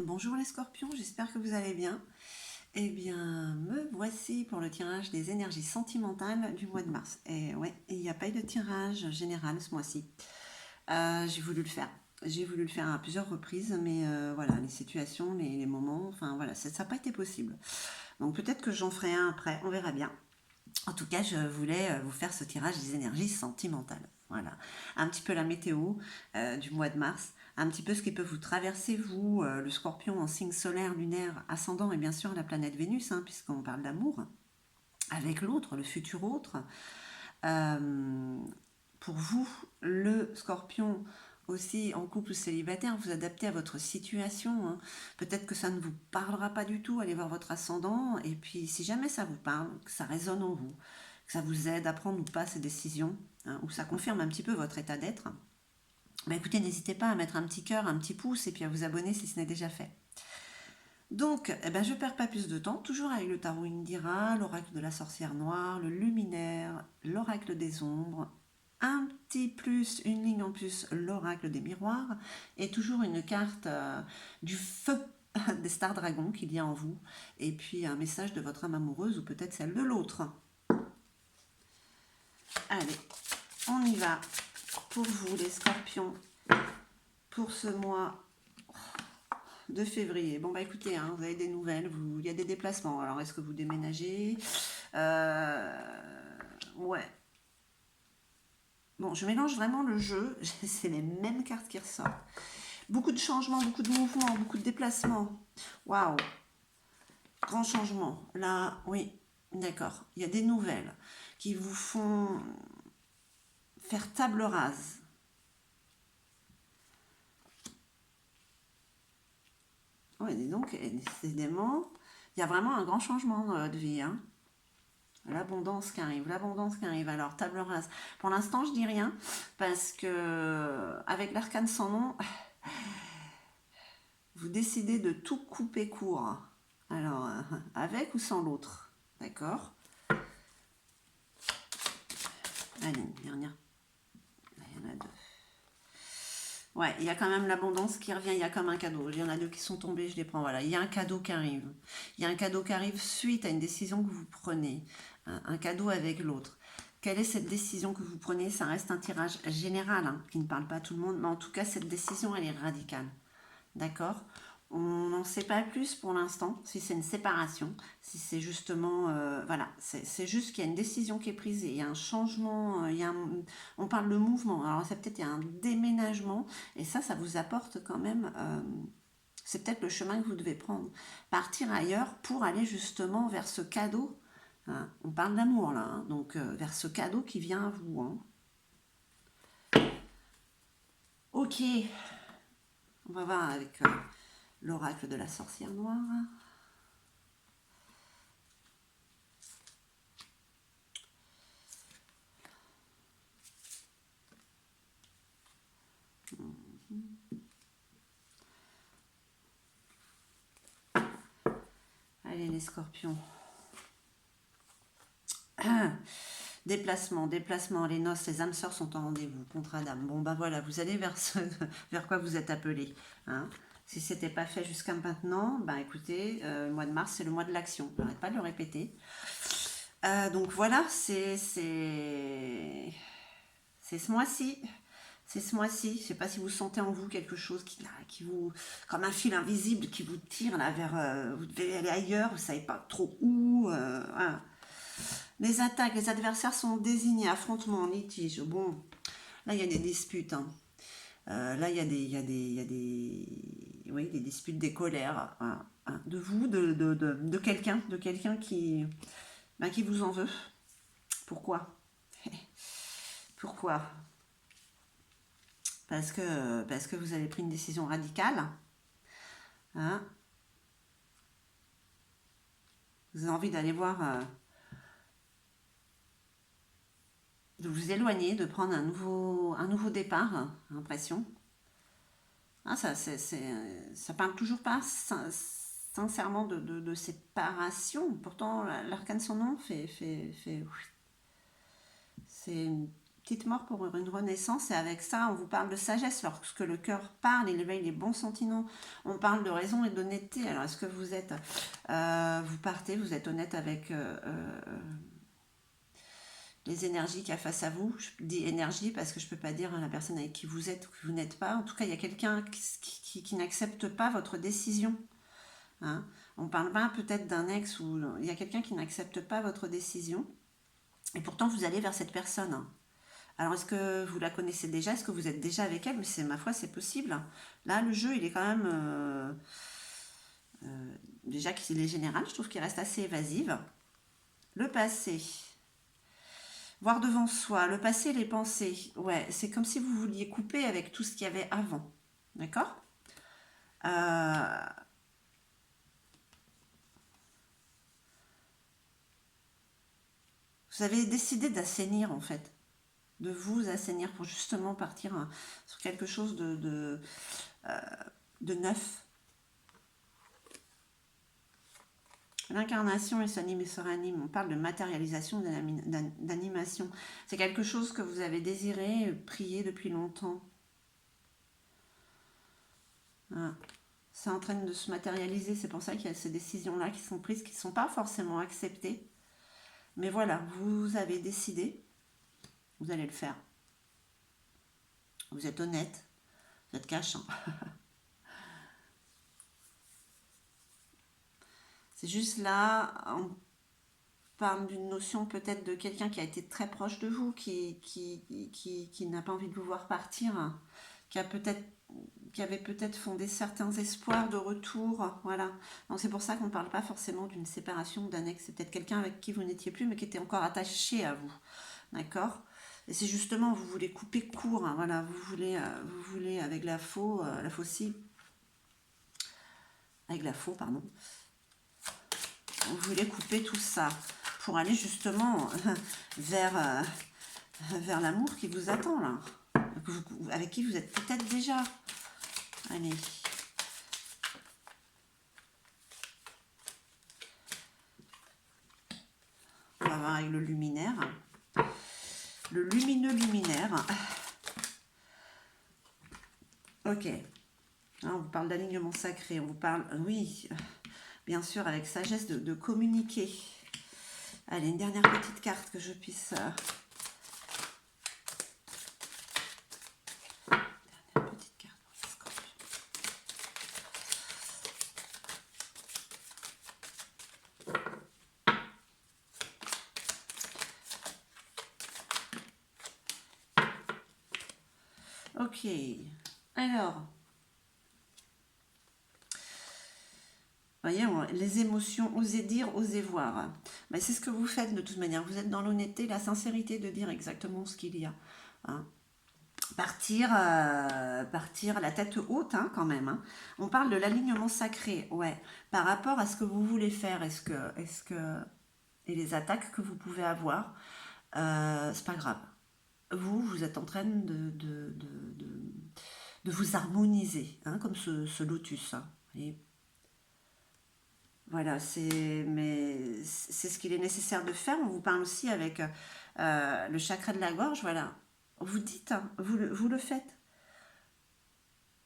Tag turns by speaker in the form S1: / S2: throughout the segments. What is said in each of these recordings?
S1: Bonjour les scorpions, j'espère que vous allez bien. Eh bien, me voici pour le tirage des énergies sentimentales du mois de mars. Et ouais, il n'y a pas eu de tirage général ce mois-ci. J'ai voulu le faire. J'ai voulu le faire à plusieurs reprises, mais voilà, les situations, les moments, enfin voilà, ça n'a pas été possible. Donc peut-être que j'en ferai un après, on verra bien. En tout cas, je voulais vous faire ce tirage des énergies sentimentales. Voilà, un petit peu la météo du mois de mars, un petit peu ce qui peut vous traverser, vous, le scorpion en signe solaire, lunaire, ascendant et bien sûr la planète Vénus, hein, puisqu'on parle d'amour, avec l'autre, le futur autre. Euh, pour vous, le scorpion aussi en couple ou célibataire, vous adaptez à votre situation, hein. Peut-être que ça ne vous parlera pas du tout, allez voir votre ascendant, et puis si jamais ça vous parle, que ça résonne en vous, que ça vous aide à prendre ou pas ces décisions, hein, ou ça confirme un petit peu votre état d'être, bah écoutez, n'hésitez pas à mettre un petit cœur, un petit pouce, et puis à vous abonner si ce n'est déjà fait. Donc, eh ben, je ne perds pas plus de temps, toujours avec le tarot Indira, l'oracle de la sorcière noire, le luminaire, l'oracle des ombres, un petit plus, une ligne en plus, l'oracle des miroirs, et toujours une carte du feu des stars dragons qu'il y a en vous, et puis un message de votre âme amoureuse ou peut-être celle de l'autre. Allez, on y va pour vous les scorpions, pour ce mois de février. Bon bah écoutez, hein, vous avez des nouvelles, il y a des déplacements. Alors est-ce que vous déménagez? Ouais. Bon, je mélange vraiment le jeu. C'est les mêmes cartes qui ressortent. Beaucoup de changements, beaucoup de mouvements, beaucoup de déplacements. Waouh. Grand changement. Là, oui, d'accord. Il y a des nouvelles qui vous font faire table rase. Oui, dis donc, décidément, il y a vraiment un grand changement dans votre vie, hein. L'abondance qui arrive, l'abondance qui arrive. Alors, table rase. Pour l'instant, je dis rien parce que avec l'arcane sans nom, vous décidez de tout couper court. Alors, avec ou sans l'autre, d'accord? Allez, une dernière. Là, il y en a deux. Ouais, il y a quand même l'abondance qui revient, il y a comme un cadeau. Il y en a deux qui sont tombés, je les prends. Voilà, il y a un cadeau qui arrive. Il y a un cadeau qui arrive suite à une décision que vous prenez. Un cadeau avec l'autre. Quelle est cette décision que vous prenez? Ça reste un tirage général, hein, qui ne parle pas à tout le monde, mais en tout cas, cette décision, elle est radicale. D'accord? On n'en sait pas plus pour l'instant, si c'est une séparation, si c'est justement, voilà, c'est juste qu'il y a une décision qui est prise, et il y a un changement, on parle de mouvement, alors c'est peut-être il y a un déménagement, et ça vous apporte quand même, c'est peut-être le chemin que vous devez prendre, partir ailleurs pour aller justement vers ce cadeau, hein. On parle d'amour là, hein, donc vers ce cadeau qui vient à vous, hein. Ok, on va voir avec l'oracle de la sorcière noire. Allez les scorpions. Déplacement, déplacement, les noces, les âmes sœurs sont en rendez-vous, contrat d'âme. Bon bah voilà, vous allez vers vers quoi vous êtes appelé, hein. Si c'était pas fait jusqu'à maintenant, bah écoutez, le mois de mars c'est le mois de l'action. J'arrête pas de le répéter. Donc voilà, c'est ce mois-ci. C'est ce mois-ci. Je sais pas si vous sentez en vous quelque chose qui vous, comme un fil invisible qui vous tire là vers, vous devez aller ailleurs, vous savez pas trop où. Voilà. Les attaques, les adversaires sont désignés, affrontements, litiges. Bon, là il y a des disputes, hein. Là oui, des disputes, des colères, hein, hein, de vous, de quelqu'un qui, ben, qui vous en veut. Pourquoi? Pourquoi? Parce que vous avez pris une décision radicale, hein. Vous avez envie d'aller voir, de vous éloigner, de prendre un nouveau départ, hein, l'impression. Ah, ça parle toujours pas sincèrement de séparation. Pourtant, l'arcane son nom c'est une petite mort pour une renaissance, et avec ça, on vous parle de sagesse. Lorsque le cœur parle, il éveille les bons sentiments. On parle de raison et d'honnêteté. Alors, est-ce que vous êtes, vous partez, vous êtes honnête avec les énergies qu'il y a face à vous? Je dis énergie parce que je ne peux pas dire la personne avec qui vous êtes ou qui vous n'êtes pas. En tout cas, il y a quelqu'un qui n'accepte pas votre décision. Hein. On parle pas peut-être d'un ex, ou il y a quelqu'un qui n'accepte pas votre décision. Et pourtant, vous allez vers cette personne. Hein. Alors, est-ce que vous la connaissez déjà? Est-ce que vous êtes déjà avec elle? Mais c'est ma foi, c'est possible. Là, le jeu, il est quand même... déjà qu'il est général, je trouve qu'il reste assez évasif. Le passé. Voir devant soi. Le passé, les pensées. Ouais, c'est comme si vous vouliez couper avec tout ce qu'il y avait avant. D'accord? Vous avez décidé d'assainir, en fait. De vous assainir pour justement partir sur quelque chose de neuf. L'incarnation, il s'anime et se réanime. On parle de matérialisation, d'animation. C'est quelque chose que vous avez désiré, prié depuis longtemps. Ah. C'est en train de se matérialiser. C'est pour ça qu'il y a ces décisions-là qui sont prises, qui ne sont pas forcément acceptées. Mais voilà, vous avez décidé. Vous allez le faire. Vous êtes honnête. Vous êtes cash. Hein. C'est juste là, on parle d'une notion peut-être de quelqu'un qui a été très proche de vous, qui n'a pas envie de vous voir partir, hein, qui avait peut-être fondé certains espoirs de retour, voilà. Donc c'est pour ça qu'on ne parle pas forcément d'une séparation, d'un ex. C'est peut-être quelqu'un avec qui vous n'étiez plus, mais qui était encore attaché à vous, d'accord? Et c'est justement, vous voulez couper court, hein, voilà, vous voulez avec la faucille, avec la faux, pardon, vous voulez couper tout ça pour aller justement vers l'amour qui vous attend là, avec qui vous êtes peut-être déjà. Allez. On va voir avec le luminaire. Le lumineux luminaire. Ok. On vous parle d'alignement sacré. On vous parle, oui, bien sûr, avec sagesse de communiquer. Allez, une dernière petite carte que je puisse... Dernière petite carte pour les scorpions. Ok. Alors... Voyez, les émotions, osez dire, osez voir. Mais c'est ce que vous faites de toute manière. Vous êtes dans l'honnêteté, la sincérité de dire exactement ce qu'il y a. Hein. Partir la tête haute, hein, quand même. Hein. On parle de l'alignement sacré, ouais. Par rapport à ce que vous voulez faire, et les attaques que vous pouvez avoir, c'est pas grave. Vous êtes en train de vous harmoniser, hein, comme ce lotus. Hein. Et voilà, c'est ce qu'il est nécessaire de faire. On vous parle aussi avec le chakra de la gorge, voilà. Vous dites, hein, vous le faites.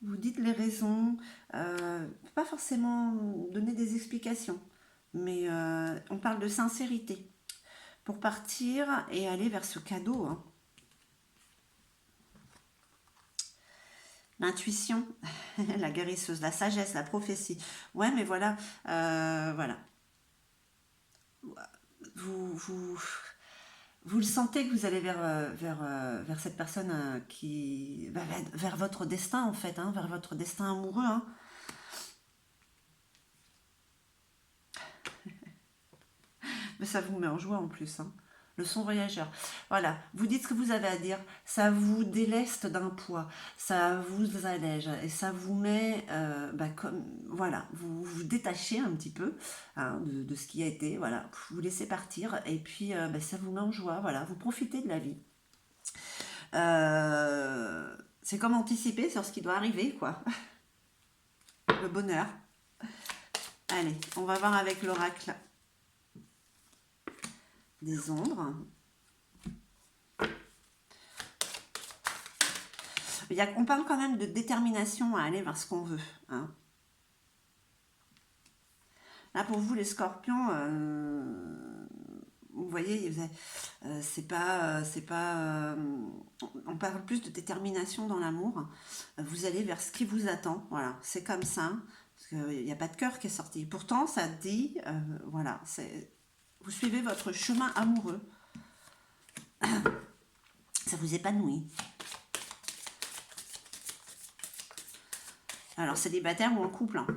S1: Vous dites les raisons, pas forcément donner des explications, mais on parle de sincérité pour partir et aller vers ce cadeau. Hein. L'intuition, la guérisseuse, la sagesse, la prophétie. Ouais, mais voilà, voilà. Vous le sentez que vous allez vers cette personne vers votre destin en fait, hein, vers votre destin amoureux. Hein. Mais ça vous met en joie en plus. Hein. Le son voyageur. Voilà, vous dites ce que vous avez à dire, ça vous déleste d'un poids, ça vous allège et ça vous met, comme, voilà, vous détachez un petit peu hein, de ce qui a été, voilà, vous laissez partir et puis ça vous met en joie, voilà, vous profitez de la vie. C'est comme anticiper sur ce qui doit arriver, quoi. Le bonheur. Allez, on va voir avec l'oracle des ombres. on parle quand même de détermination à aller vers ce qu'on veut. Hein. Là, pour vous, les scorpions, vous voyez, on parle plus de détermination dans l'amour. Vous allez vers ce qui vous attend. Voilà, c'est comme ça. Parce qu'il n'y a pas de cœur qui est sorti. Pourtant, ça dit, voilà, vous suivez votre chemin amoureux. Ça vous épanouit. Alors, célibataire ou en couple, hein.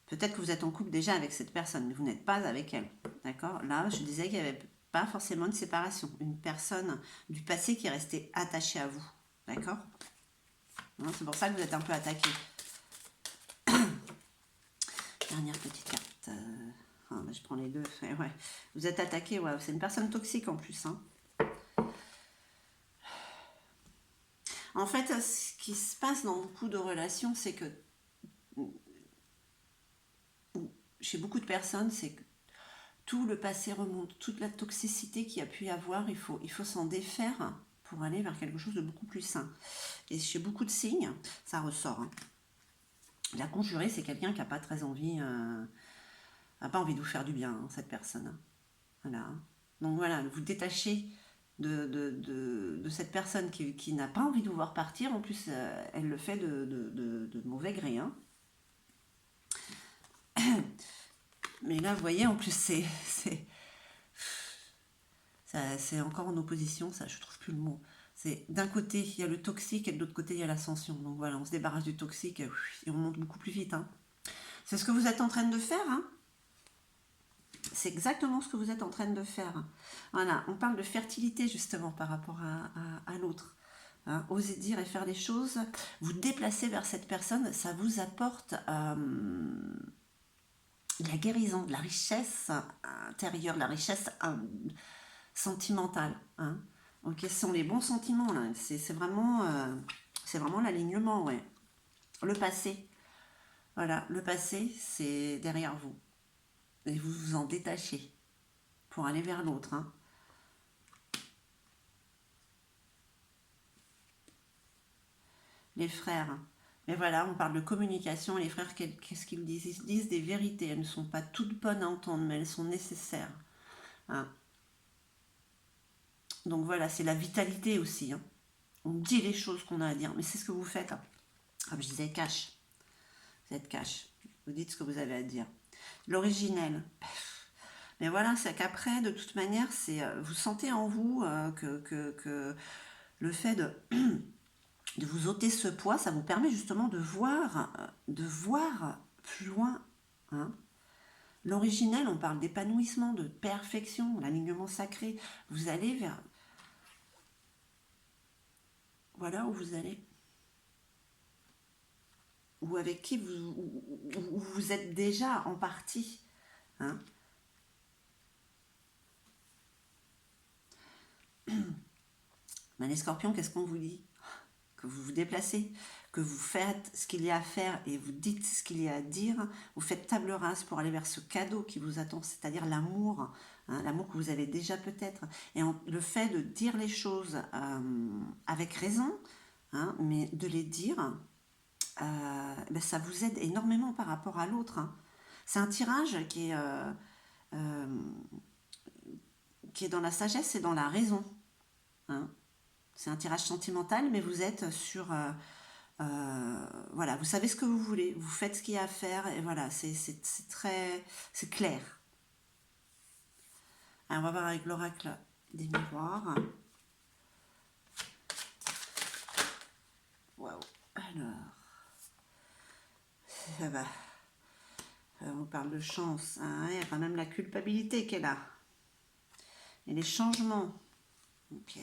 S1: Peut-être que vous êtes en couple déjà avec cette personne, mais vous n'êtes pas avec elle. D'accord? Là, je disais qu'il n'y avait pas forcément de séparation. Une personne du passé qui est restée attachée à vous. D'accord? C'est pour ça que vous êtes un peu attaqué. Dernière petite carte. Je prends les deux. Ouais. Vous êtes attaqué, ouais. C'est une personne toxique en plus. Hein. En fait, ce qui se passe dans beaucoup de relations, c'est que chez beaucoup de personnes, c'est que tout le passé remonte, toute la toxicité qu'il y a pu y avoir, il faut s'en défaire pour aller vers quelque chose de beaucoup plus sain. Et chez beaucoup de signes, ça ressort. Hein. La conjurée, c'est quelqu'un qui n'a pas très envie, n'a pas envie de vous faire du bien, hein, cette personne. Voilà. Donc voilà, vous détachez de cette personne qui n'a pas envie de vous voir partir. En plus, elle le fait de mauvais gré. Hein. Mais là, vous voyez, en plus, c'est encore en opposition, ça, je trouve plus le mot. C'est d'un côté, il y a le toxique et de l'autre côté, il y a l'ascension. Donc voilà, on se débarrasse du toxique et on monte beaucoup plus vite. Hein. C'est ce que vous êtes en train de faire. Hein. C'est exactement ce que vous êtes en train de faire. Voilà, on parle de fertilité justement par rapport à l'autre. Hein, osez dire et faire les choses. Vous déplacez vers cette personne, ça vous apporte de la guérison, de la richesse intérieure, de la richesse sentimentale. Hein. Ok, ce sont les bons sentiments là. C'est vraiment l'alignement, ouais. Le passé, voilà, le passé, c'est derrière vous et vous vous en détachez pour aller vers l'autre. Hein. Les frères. Mais voilà, on parle de communication. Les frères, qu'est-ce qu'ils disent? Ils disent des vérités. Elles ne sont pas toutes bonnes à entendre, mais elles sont nécessaires. Hein. Donc voilà, c'est la vitalité aussi. Hein. On dit les choses qu'on a à dire, mais c'est ce que vous faites. Hein. Comme je disais, cash. Vous êtes cash. Vous dites ce que vous avez à dire. L'originel. Mais voilà, c'est qu'après, de toute manière, vous sentez en vous que le fait de vous ôter ce poids, ça vous permet justement de voir plus loin. Hein. L'originel, on parle d'épanouissement, de perfection, l'alignement sacré. Vous allez vers... Voilà où vous allez. Ou avec qui vous êtes déjà en partie. Hein. Ben, les scorpions, qu'est-ce qu'on vous dit? Que vous vous déplacez, que vous faites ce qu'il y a à faire et vous dites ce qu'il y a à dire, vous faites table rase pour aller vers ce cadeau qui vous attend, c'est-à-dire l'amour, hein, l'amour que vous avez déjà peut-être, et le fait de dire les choses avec raison, hein, mais de les dire, ben ça vous aide énormément par rapport à l'autre. Hein. C'est un tirage qui est dans la sagesse et dans la raison. Hein. C'est un tirage sentimental, mais vous êtes sur... voilà, vous savez ce que vous voulez, vous faites ce qu'il y a à faire, et voilà, c'est clair. Alors, on va voir avec l'oracle des miroirs. Waouh. Alors, ça va. On parle de chance. Hein, il y a quand même la culpabilité qui est là. Et les changements. Ok.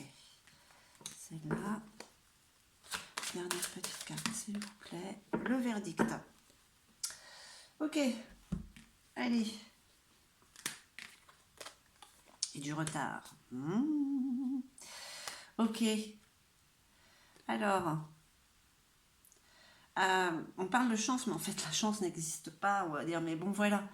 S1: Celle-là. Dernière petite carte, s'il vous plaît. Le verdict. Ok. Allez. Et du retard. Ok. Alors, on parle de chance, mais en fait, la chance n'existe pas, on va dire. Mais bon, voilà.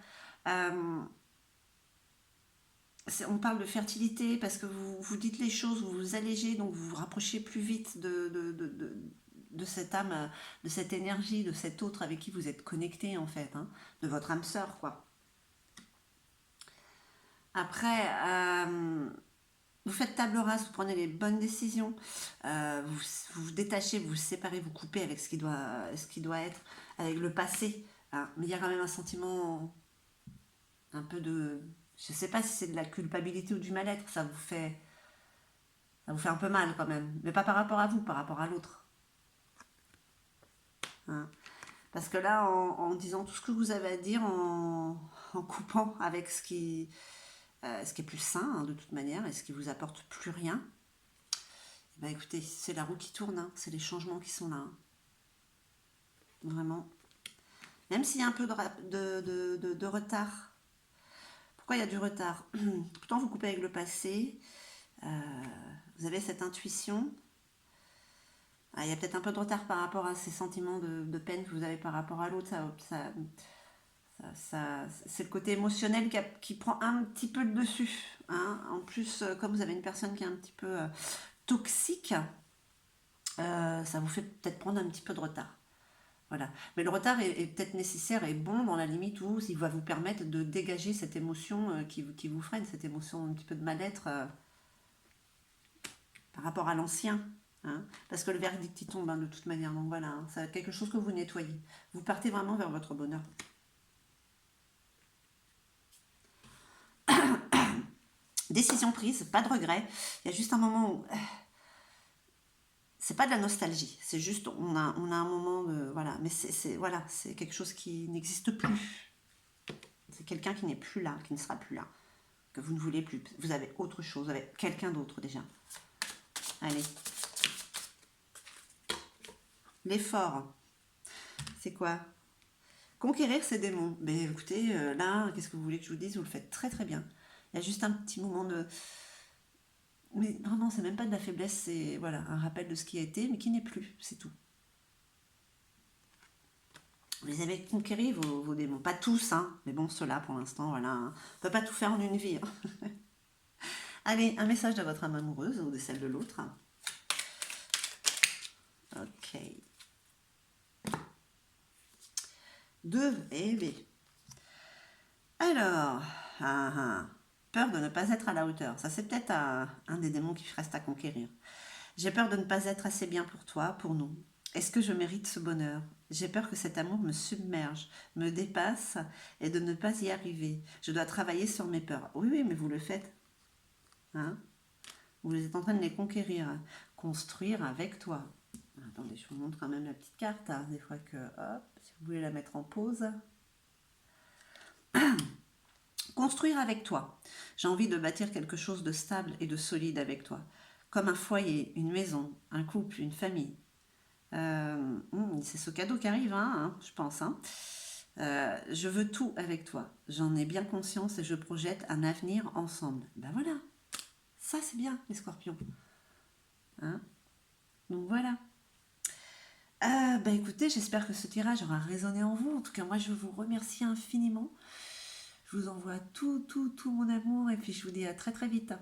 S1: On parle de fertilité parce que vous dites les choses, vous vous allégez, donc vous vous rapprochez plus vite de cette âme, de cette énergie, de cet autre avec qui vous êtes connecté en fait, hein, de votre âme sœur quoi. Après, vous faites table rase, vous prenez les bonnes décisions, vous vous détachez, vous vous séparez, vous coupez avec ce qui doit être, avec le passé, hein. Mais il y a quand même un sentiment un peu de... Je sais pas si c'est de la culpabilité ou du mal-être, ça vous fait un peu mal quand même. Mais pas par rapport à vous, par rapport à l'autre, hein. Parce que là, en disant tout ce que vous avez à dire, en coupant avec ce qui est plus sain, hein, de toute manière, et ce qui vous apporte plus rien, eh ben écoutez, c'est la roue qui tourne, hein, c'est les changements qui sont là, hein. Vraiment. Même s'il y a un peu de retard. Pourquoi il y a du retard? Pourtant, vous coupez avec le passé, euh, vous avez cette intuition. Ah, il y a peut-être un peu de retard par rapport à ces sentiments de peine que vous avez par rapport à l'autre. C'est le côté émotionnel qui prend un petit peu le dessus, hein. En plus, comme vous avez une personne qui est un petit peu toxique, ça vous fait peut-être prendre un petit peu de retard. Voilà. Mais le retard est peut-être nécessaire et bon dans la limite où il va vous permettre de dégager cette émotion qui vous freine, cette émotion un petit peu de mal-être par rapport à l'ancien, hein. Parce que le verdict il tombe, hein, de toute manière. Donc voilà, hein, c'est quelque chose que vous nettoyez. Vous partez vraiment vers votre bonheur. Décision prise, pas de regret. Il y a juste un moment où c'est pas de la nostalgie, c'est juste on a un moment de voilà, mais voilà, c'est quelque chose qui n'existe plus. C'est quelqu'un qui n'est plus là, qui ne sera plus là, que vous ne voulez plus. Vous avez autre chose, vous avez quelqu'un d'autre déjà. Allez. L'effort, c'est quoi? Conquérir ses démons. Mais écoutez, là, qu'est-ce que vous voulez que je vous dise? Vous le faites très très bien. Il y a juste un petit moment de... Mais vraiment, c'est même pas de la faiblesse, c'est voilà, un rappel de ce qui a été, mais qui n'est plus, c'est tout. Vous avez conquéri vos démons. Pas tous, hein, mais bon, ceux-là, pour l'instant, voilà, hein. On peut pas tout faire en une vie, hein. Allez, un message de votre âme amoureuse ou de celle de l'autre. Ok. 2 et B. Alors, peur de ne pas être à la hauteur. Ça, c'est peut-être un des démons qui reste à conquérir. J'ai peur de ne pas être assez bien pour toi, pour nous. Est-ce que je mérite ce bonheur? J'ai peur que cet amour me submerge, me dépasse et de ne pas y arriver. Je dois travailler sur mes peurs. Oui, oui, mais vous le faites, hein? Vous êtes en train de les conquérir, construire avec toi. Attendez, je vous montre quand même la petite carte, hein, des fois que, hop, si vous voulez la mettre en pause. Construire avec toi. J'ai envie de bâtir quelque chose de stable et de solide avec toi. Comme un foyer, une maison, un couple, une famille. C'est ce cadeau qui arrive, hein, je pense, hein. Je veux tout avec toi. J'en ai bien conscience et je projette un avenir ensemble. Ben voilà, ça c'est bien les scorpions, hein. Donc voilà. Ben écoutez, j'espère que ce tirage aura résonné en vous. En tout cas, moi je vous remercie infiniment. Je vous envoie tout mon amour et puis je vous dis à très très vite.